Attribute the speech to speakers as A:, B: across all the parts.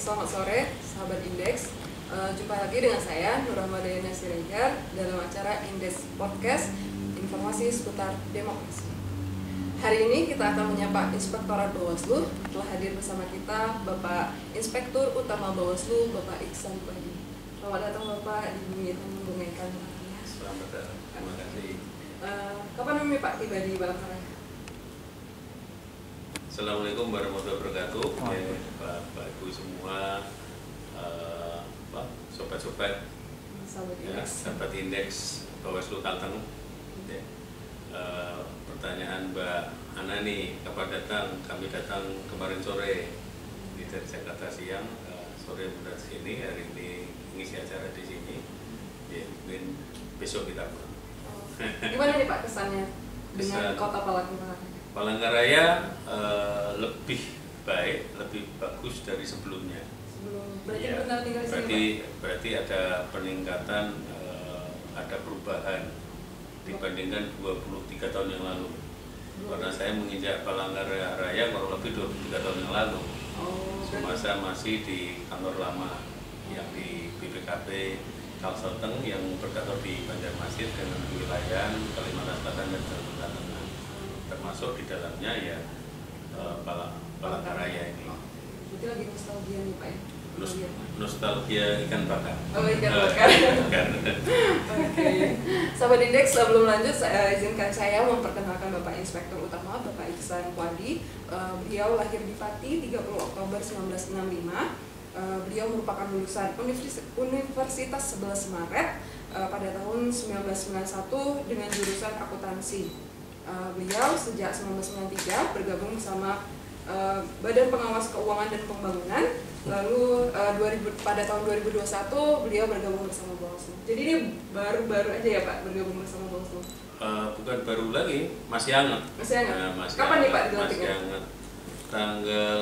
A: Selamat sore, sahabat Indeks. Jumpa lagi dengan saya, Nur Rahmadayana Siregar, dalam acara Indeks Podcast, informasi seputar demokrasi. Hari ini kita akan menyapa Inspektorat Bawaslu. Telah hadir bersama kita Bapak Inspektur Utama Bawaslu, Bapak Iksan Padi. Selamat datang Bapak di Bumi Hitam Membungaikan Bakarnya.
B: Selamat datang, terima kasih.
A: Kapan ini Pak tiba di Bakarnya?
B: Assalamualaikum warahmatullahi wabarakatuh. Bapak Ibu semua, sobat-sobat, sahabat Indeks Bawaslu Kalteng. Pertanyaan Mbak Ana nih, kapan datang? Kami datang kemarin sore di Jakarta siang, sore benar sini. Hari ini mengisi acara di sini. Ya, mungkin besok kita pulang.
A: Gimana nih Pak kesannya dengan Kota Palangkaraya?
B: Palangkaraya lebih baik, lebih bagus dari sebelumnya. Berarti ada peningkatan, ada perubahan dibandingkan 23 tahun yang lalu. Karena saya menginjak Palangkaraya kurang lebih 23 tahun yang lalu. Semasa masih di kantor lama yang di BPKB Kalsel yang berkantor di Banjarmasin dengan wilayah Kalimantan Selatan dan Kalimantan Tengah. Termasuk di dalamnya ya Palangkaraya ini.
A: Berarti lagi nostalgia nih Pak ya?
B: Nostalgia ikan bakar.
A: Oh, ikan bakar. Oke. Sahabat Indeks, sebelum lanjut, izinkan saya memperkenalkan Bapak Inspektur Utama, Bapak Iksan Padi. Beliau lahir di Pati 30 Oktober 1965. Beliau merupakan lulusan Universitas 11 Maret pada tahun 1991 dengan jurusan akuntansi. Beliau sejak 1993 bergabung bersama Badan Pengawas Keuangan dan Pembangunan. Lalu pada tahun 2021 beliau bergabung bersama Bawaslu. Jadi ini baru-baru aja ya Pak bergabung bersama Bawaslu?
B: Bukan baru lagi, masih hangat.
A: Masih hangat? Kapan nih Pak dilantiknya?
B: Masih hangat. Tanggal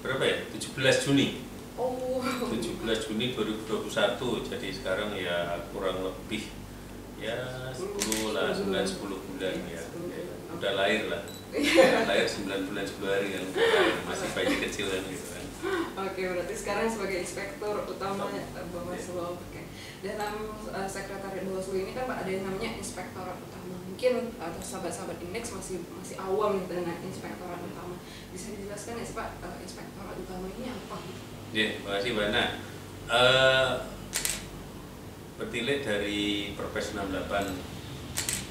B: berapa ya? 17 Juni. 17 Juni 2021. Jadi sekarang ya kurang lebih ya 10 bulan ya. Udah lahir lah. Lahir 9 bulan 10 hari kan. Masih bayi kecil kan gitu kan.
A: Oke, berarti sekarang sebagai Inspektur Utama Bawaslu. Oke. Dalam Sekretariat Bawaslu ini kan Pak ada yang namanya Inspektorat Utama. Mungkin atau sahabat-sahabat Indeks masih awam dengan Inspektorat Utama. Bisa dijelaskan ya Pak, Inspektorat Utama ini apa?
B: Ya, terima kasih Mbak Ana. Bertilik dari Perpres 68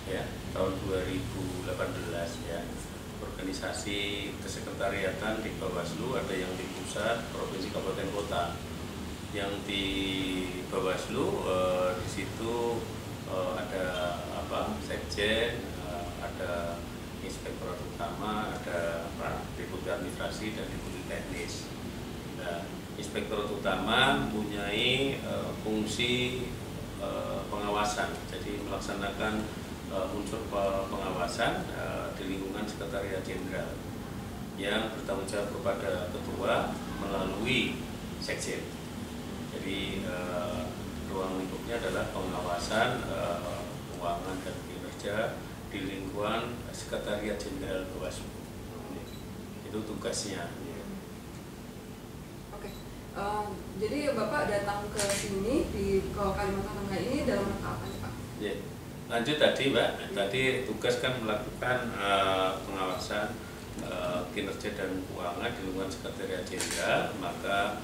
B: ya, tahun 2018 ya. Organisasi kesekretariatan di Bawaslu ada yang di pusat, provinsi, kabupaten, kota. Yang di Bawaslu di situ ada sekjen, ada inspektorat utama, ada deputi administrasi dan deputi teknis. Nah, inspektorat utama mempunyai fungsi pengawasan, jadi melaksanakan unsur pengawasan di lingkungan Sekretariat Jenderal yang bertanggung jawab kepada ketua melalui sekjen. Jadi ruang lingkupnya adalah pengawasan keuangan dan kinerja di lingkungan Sekretariat Jenderal Bawaslu. Itu tugasnya.
A: Oke. Jadi Bapak datang ke sini ke Kalimantan Tengah ini dalam rangka apa Pak?
B: Ya. Lanjut tadi Mbak, tadi tugas kan melakukan pengawasan kinerja dan keuangan di lingkungan Sekretariat Jenderal. Maka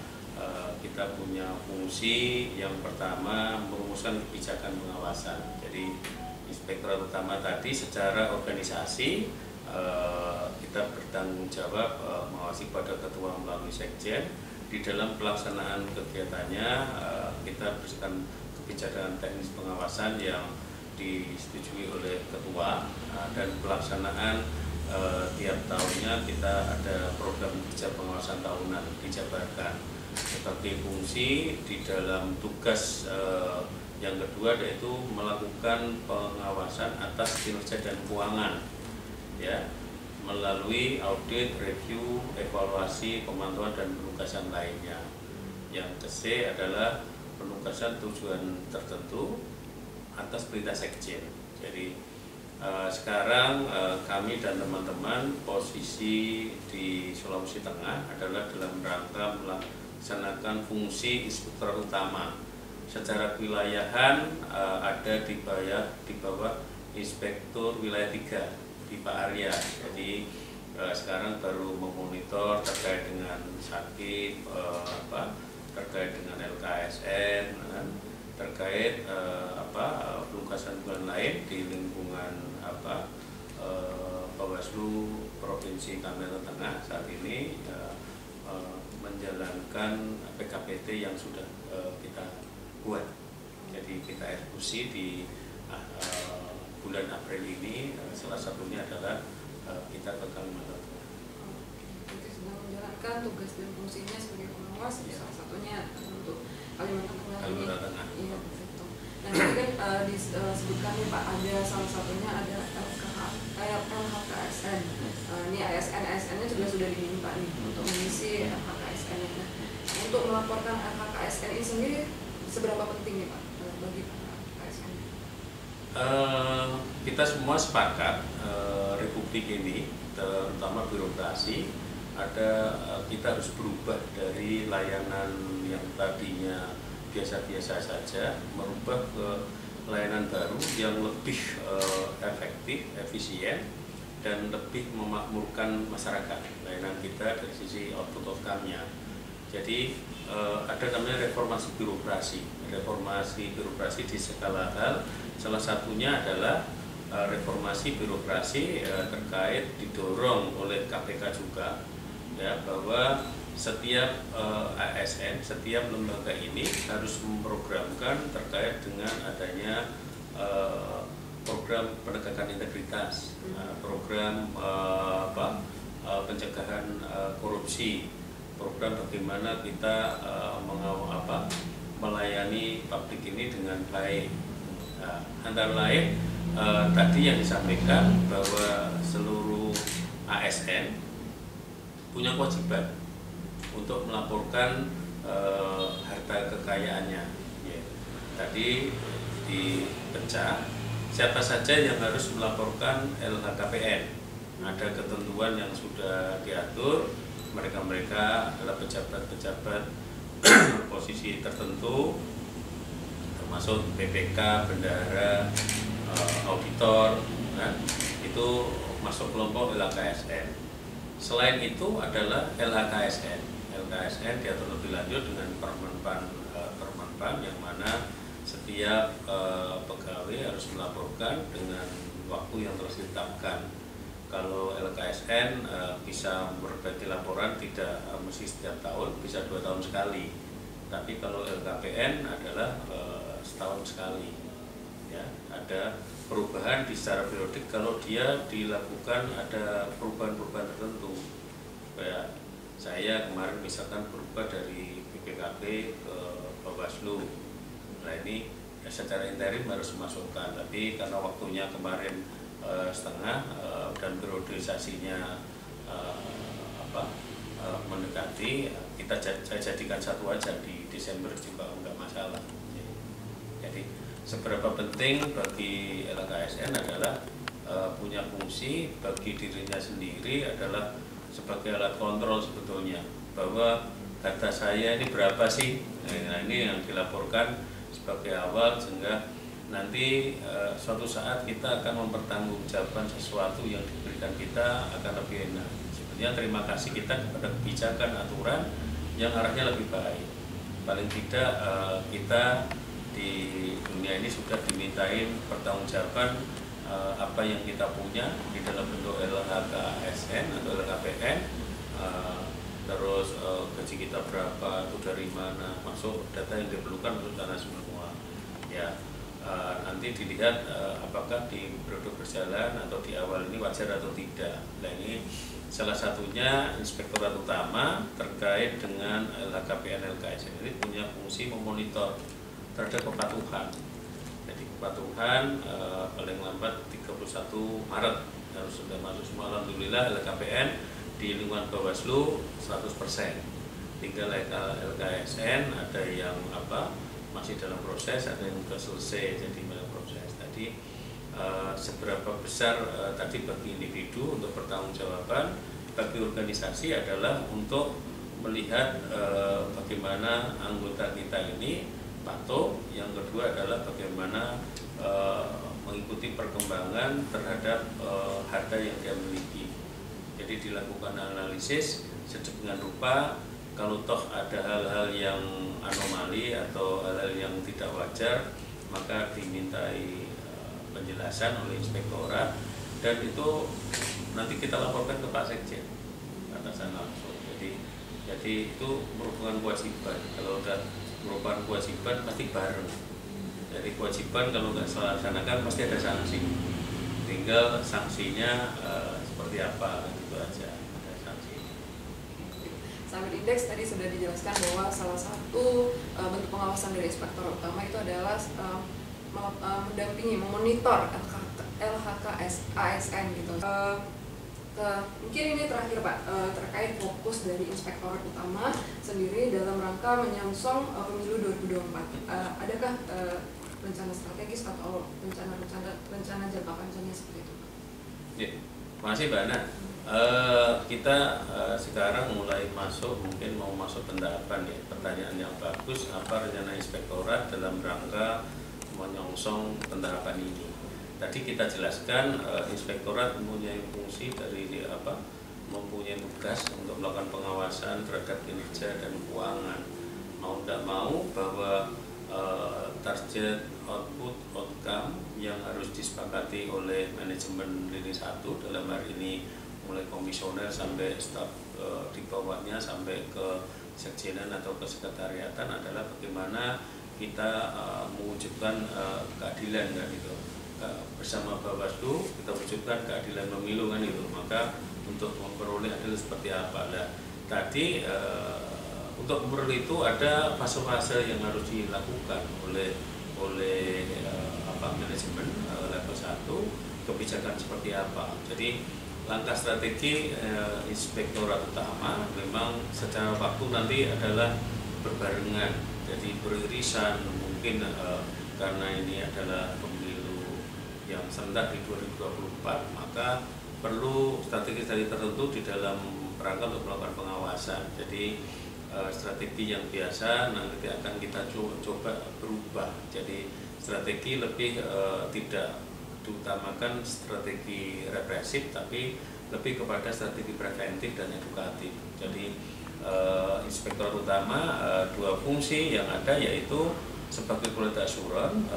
B: kita punya fungsi yang pertama merumuskan kebijakan pengawasan. Jadi Inspektorat Utama tadi secara organisasi kita bertanggung jawab mengawasi pada ketua melalui sekjen. Di dalam pelaksanaan kegiatannya kita berikan kebijakan teknis pengawasan yang disetujui oleh ketua dan pelaksanaan tiap tahunnya kita ada program kerja pengawasan tahunan dijabarkan. Sebagai fungsi di dalam tugas yang kedua yaitu melakukan pengawasan atas kinerja dan keuangan ya, melalui audit, review, evaluasi, pemantauan dan penugasan lainnya. Yang C adalah penugasan tujuan tertentu atas perintah sekjen. Jadi sekarang kami dan teman-teman posisi di Sulawesi Tengah adalah dalam rangka melaksanakan fungsi inspektorat utama. Secara kewilayahan ada di bawah Inspektur Wilayah 3 di Pak Arya. Jadi sekarang baru memonitor terkait dengan sakit, terkait dengan LKSN, terkait penugasan lain di lingkungan Bawaslu Provinsi Kalimantan Tengah saat ini menjalankan PKPT yang sudah kita buat. Jadi kita eksekusi di bulan April ini, salah satunya adalah kita ke Kalimantan Tengah.
A: Jadi sedang menjalankan tugas dan fungsinya sebagai pengawas, salah satunya untuk Kalimantan Tengah.
B: Kalimantan Tengah.
A: Iya, betul. Nah, ini kan disebutkan nih Pak, ada salah satunya ada LHKSN. Ini ASN-nya juga sudah diminta nih untuk mengisi LHKSN. Nah, untuk melaporkan LHKSN ini sendiri seberapa penting nih Pak bagi ASN?
B: Kita semua sepakat Republik ini, terutama birokrasi, kita harus berubah dari layanan yang tadinya biasa-biasa saja, merubah ke layanan baru yang lebih efektif, efisien, dan lebih memakmurkan masyarakat. Layanan kita dari sisi output outcome-nya. Jadi ada namanya reformasi birokrasi. Reformasi birokrasi di segala hal, salah satunya adalah reformasi birokrasi terkait didorong oleh KPK juga, ya, bahwa setiap ASN, setiap lembaga ini harus memprogramkan terkait dengan adanya program penegakan integritas, program pencegahan korupsi, program bagaimana kita melayani publik ini dengan baik. Antara lain tadi yang disampaikan bahwa seluruh ASN punya kewajiban untuk melaporkan harta kekayaannya. Ya. Tadi dipecah siapa saja yang harus melaporkan LHKPN. Ada ketentuan yang sudah diatur, mereka adalah pejabat-pejabat posisi tertentu, termasuk BPK, bendahara, auditor, itu masuk kelompok LHKSN. Selain itu adalah LHKSN. LHKSN diatur lebih lanjut dengan Permenpan yang mana setiap pegawai harus melaporkan dengan waktu yang terus ditetapkan. Kalau LHKSN bisa memperbaiki laporan tidak mesti setiap tahun, bisa 2 tahun sekali. Tapi kalau LKPN adalah setahun sekali. Ya, ada perubahan di secara periodik kalau dia dilakukan ada perubahan-perubahan tertentu. Kayak saya kemarin misalkan berubah dari BPKB ke Bawaslu. Nah ini ya secara interim harus dimasukkan, tapi karena waktunya kemarin setengah dan periodisasinya mendekati, saya jadikan satu aja di Desember juga enggak masalah. Jadi seberapa penting bagi LHKSN adalah punya fungsi bagi dirinya sendiri adalah sebagai alat kontrol sebetulnya, bahwa data saya ini berapa sih. Nah ini yang dilaporkan sebagai awal sehingga nanti suatu saat kita akan mempertanggungjawabkan sesuatu yang diberikan kita akan lebih enak. Sebenarnya terima kasih kita kepada kebijakan aturan yang arahnya lebih baik. Paling tidak kita di dunia ini sudah dimintain pertanggungjawaban apa yang kita punya di dalam bentuk LHKSN atau LHKPN, terus gaji kita berapa, itu dari mana, masuk data yang diperlukan untuk sana semua. Ya, nanti dilihat apakah di periode berjalan atau di awal ini wajar atau tidak. Nah ini salah satunya Inspektorat Utama terkait dengan LHKPN LKSN ini punya fungsi memonitor terhadap kepatuhan. Jadi kepatuhan paling lambat 31 Maret harus sudah masuk semua. Alhamdulillah LHKPN di lingkungan Bawaslu 100%. Tinggal LKSN ada yang masih dalam proses, ada yang sudah selesai jadi dalam proses. Tadi seberapa besar tadi bagi individu untuk pertanggungjawaban, bagi organisasi adalah untuk melihat bagaimana anggota kita ini patuh. Yang kedua adalah bagaimana mengikuti perkembangan terhadap harta yang dia miliki. Jadi dilakukan analisis sedemikian rupa, kalau toh ada hal-hal yang anomali atau hal-hal yang tidak wajar, maka dimintai penjelasan oleh inspektorat, dan itu nanti kita laporkan ke Pak Sekjen atasan langsung. Jadi itu merupakan kewajiban. Kalau sudah merupakan kewajiban pasti bareng. Jadi kewajiban kalau nggak dilaksanakan pasti ada sanksi. Tinggal sanksinya seperti apa, gitu aja. Ada sanksi.
A: Sahabat Indeks, tadi sudah dijelaskan bahwa salah satu bentuk pengawasan dari inspektor utama itu adalah mendampingi, memonitor LHK ASN gitu. Mungkin ini terakhir Pak, terkait fokus dari inspektorat utama sendiri dalam rangka menyongsong pemilu 2024. Adakah rencana strategis atau rencana jangka panjangnya seperti itu?
B: Ya, terima kasih Mbak Ana. Kita sekarang mulai mungkin mau masuk pendapat ya. Pertanyaan yang bagus, apa rencana inspektorat dalam rangka menyongsong pendarapan ini? Tadi kita jelaskan inspektorat mempunyai fungsi mempunyai tugas untuk melakukan pengawasan terhadap kinerja dan keuangan. Mau tidak mau bahwa target, output, outcome yang harus disepakati oleh manajemen lini 1 dalam hari ini, mulai komisioner sampai staf di bawahnya sampai ke sekjenan atau ke sekretariatan, adalah bagaimana kita mewujudkan keadilan kan gitu. Bersama Bawaslu kita wujudkan keadilan pemilu kan itu. Maka untuk memperoleh adil seperti apa? Nah, tadi untuk memperoleh itu ada fase-fase yang harus dilakukan oleh manajemen level 1, kebijakan seperti apa. Jadi langkah strategi inspektorat utama memang secara waktu nanti adalah berbarengan, jadi beririsan. Mungkin karena ini adalah yang serentak di 2024, maka perlu strategi tertentu di dalam rangka untuk melakukan pengawasan. Jadi strategi yang biasa nanti akan kita coba berubah. Jadi strategi lebih tidak diutamakan strategi represif, tapi lebih kepada strategi preventif dan edukatif. Jadi inspektorat utama dua fungsi yang ada, yaitu sebagai quality assurance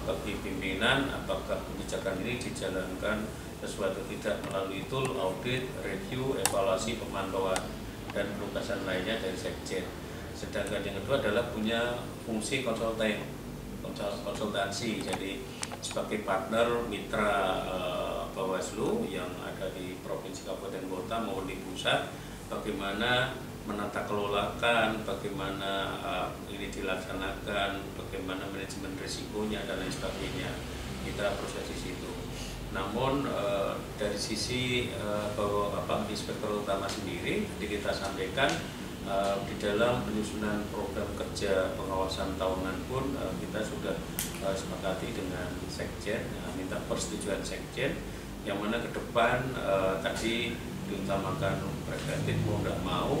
B: bagi pimpinan apakah kebijakan ini dijalankan sesuai atau tidak melalui tool audit, review, evaluasi, pemantauan, dan penugasan lainnya dari Sekjen. Sedangkan yang kedua adalah punya fungsi konsultansi, jadi sebagai partner mitra Bawaslu yang ada di provinsi, kabupaten, kota maupun di pusat, bagaimana menata kelolakan, bagaimana ini dilaksanakan, bagaimana manajemen risikonya dan lain sebagainya. Kita proses di situ. Namun dari sisi inspektor utama sendiri, kita sampaikan di dalam penyusunan program kerja pengawasan tahunan pun kita sudah sepakati dengan Sekjen, minta persetujuan Sekjen, yang mana ke depan tadi diutamakan preventif, mau tidak mau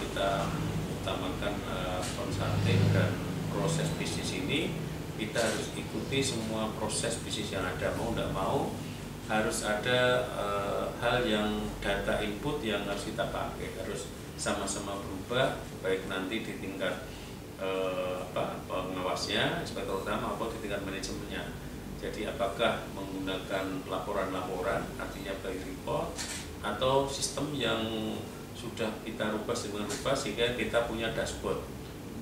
B: kita utamakan konsulting, dan proses bisnis ini kita harus ikuti semua proses bisnis yang ada. Mau tidak mau harus ada hal yang data input yang harus kita pakai, harus sama-sama berubah, baik nanti di tingkat pengawasnya, inspektor utama, maupun di tingkat manajemennya. Jadi apakah menggunakan laporan-laporan, artinya by report, atau sistem yang sudah kita rubah sedemikian rupa sehingga kita punya dashboard.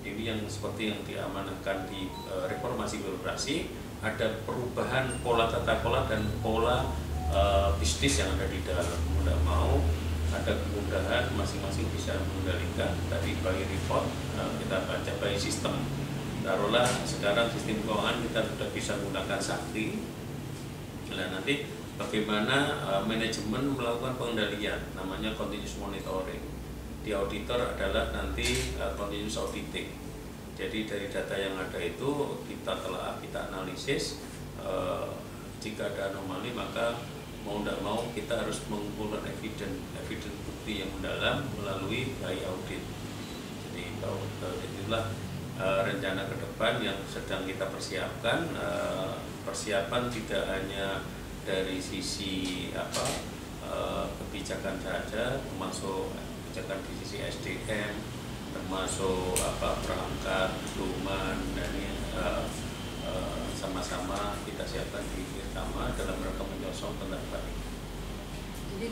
B: Ini yang seperti yang diamanahkan di reformasi birokrasi, ada perubahan pola tata kelola dan pola bisnis yang ada di dalam. Tidak mau ada kemudahan, masing-masing bisa mengendalikan. Tadi by report kita baca by sistem. Taruhlah sekarang sistem keuangan kita sudah bisa menggunakan Sakti. Nah, nanti bagaimana manajemen melakukan pengendalian, namanya continuous monitoring. Di auditor adalah nanti continuous auditing. Jadi dari data yang ada itu kita telah kita analisis, jika ada anomali maka mau tidak mau kita harus mengumpulkan evidence bukti yang mendalam melalui by audit. tahun. Inilah rencana ke depan yang sedang kita persiapkan. Persiapan tidak hanya dari sisi kebijakan saja, termasuk kebijakan di sisi SDM, termasuk perangkat luman, dan ini sama-sama kita siapkan di Irtama dalam rangka menyosong pendapat.
A: Jadi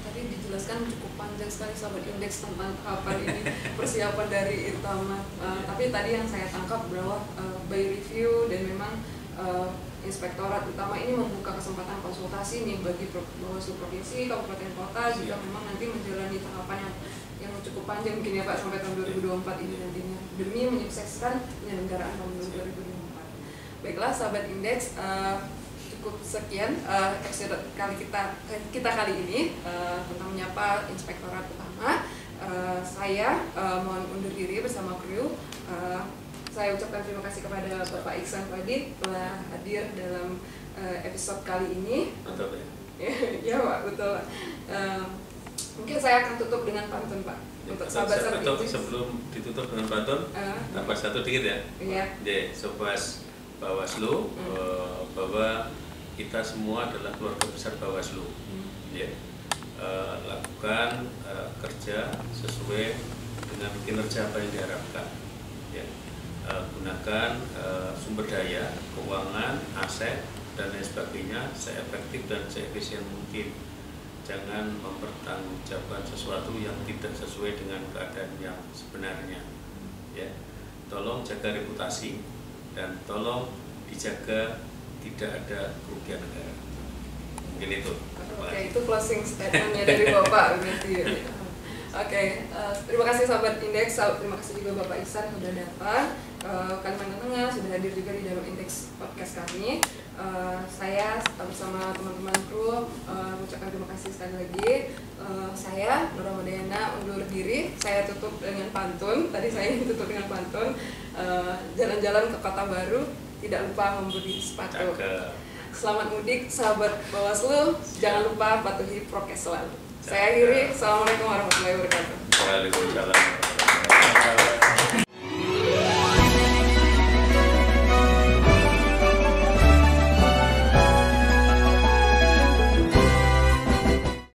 A: tadi dijelaskan cukup panjang sekali sahabat indeks tentang kapan ini persiapan dari Irtama. Tapi tadi yang saya tangkap bahwa by review dan memang Inspektorat Utama ini membuka kesempatan konsultasi nih bagi Bawaslu Provinsi, Kabupaten Kota juga memang nanti menjalani tahapan yang cukup panjang mungkin ya Pak sampai tahun 2024 ini nantinya demi menyukseskan penyelenggaraan pemilu 2024. Baiklah sahabat indeks, cukup sekian episode kita kali ini tentang menyapa Inspektorat Utama. Saya mohon undur diri bersama kru. Saya ucapkan terima kasih kepada Bapak Iksan Padi telah hadir dalam episode kali ini.
B: Betul ya?
A: Ya Pak, betul. Mungkin saya akan tutup dengan pantun Pak. Untuk sahabat-sahabat indeks.
B: Sebelum ditutup dengan pantun, tambah satu dikit ya.
A: Iya.
B: Sobat Bawaslu, bahwa kita semua adalah keluarga besar Bawaslu. Ya. Lakukan kerja sesuai dengan kinerja apa yang diharapkan. Ya. Gunakan sumber daya, keuangan, aset, dan lain sebagainya seefektif dan seefisien mungkin. Jangan mempertanggungjawabkan sesuatu yang tidak sesuai dengan keadaan yang sebenarnya. Ya. Tolong jaga reputasi dan tolong dijaga tidak ada kerugian negara. Mungkin itu.
A: Oke, itu closing statementnya dari Bapak berarti. Oke, terima kasih sahabat indeks, terima kasih juga Bapak Iksan sudah datang Kalimantan Tengah, sudah hadir juga di dalam indeks podcast kami. Saya bersama teman-teman kru mengucapkan terima kasih sekali lagi. Saya Nur Ramadhana undur diri. Saya tutup dengan pantun. Tadi saya tutup dengan pantun. Jalan-jalan ke kota baru, tidak lupa membeli sepatu. Selamat mudik sahabat Bawaslu. Jangan lupa patuhi prokes selalu. Saya akhiri. Assalamualaikum warahmatullahi wabarakatuh.
B: Waalaikumsalam.